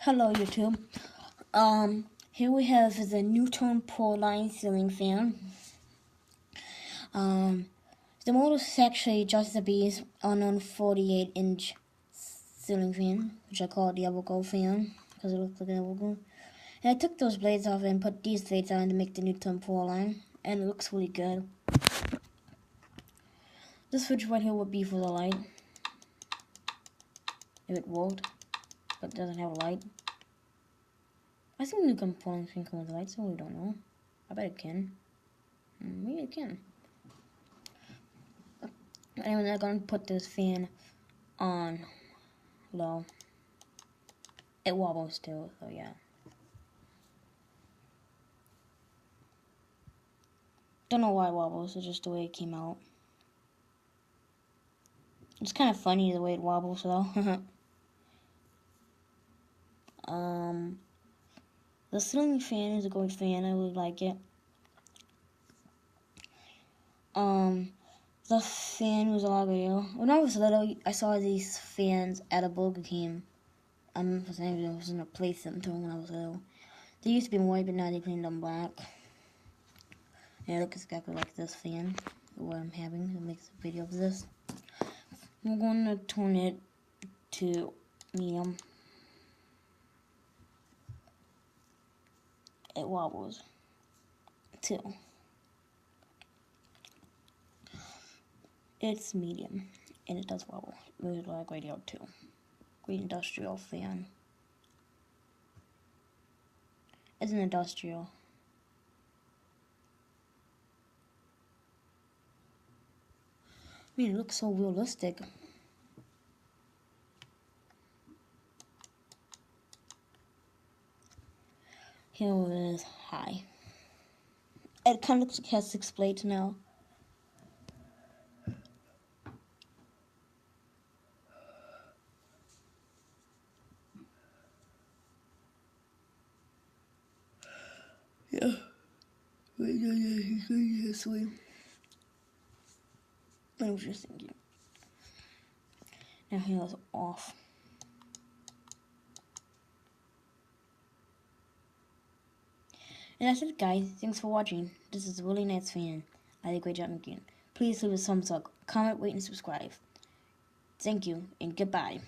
Hello YouTube. Here we have the Nutone Proline ceiling fan. The model is actually just the base unknown 48-inch ceiling fan, which I call the Elbow fan because it looks like an elbow. And I took those blades off and put these blades on to make the Nutone Proline, and it looks really good. This switch right here would be for the light, if it worked, but it doesn't have a light. I think new components can come with lights, so we don't know. I bet it can. Maybe it can. Anyway, I'm gonna put this fan on low. It wobbles too, so yeah. Don't know why it wobbles, it's just the way it came out. It's kind of funny the way it wobbles though. The ceiling fan is a good fan, I really like it. The fan was a lot better. When I was little, I saw these fans at a Burger King. I was in a place center when I was little. They used to be white, but now they painted them black. And it looks exactly like this fan, what I'm having. It makes a video of this. I'm going to turn it to medium. It wobbles too. It's medium, and it does wobble. It moves like radio too. Great industrial fan. It's an industrial. I mean, it looks so realistic. Here it is high. It kind of looks like it has 6 blades now. Yeah. This way. I was just thinking. Now here it's off. And that's it, guys. Thanks for watching. This is a really nice fan. I did a great job making it. Please leave a thumbs up, comment, rate, and subscribe. Thank you, and goodbye.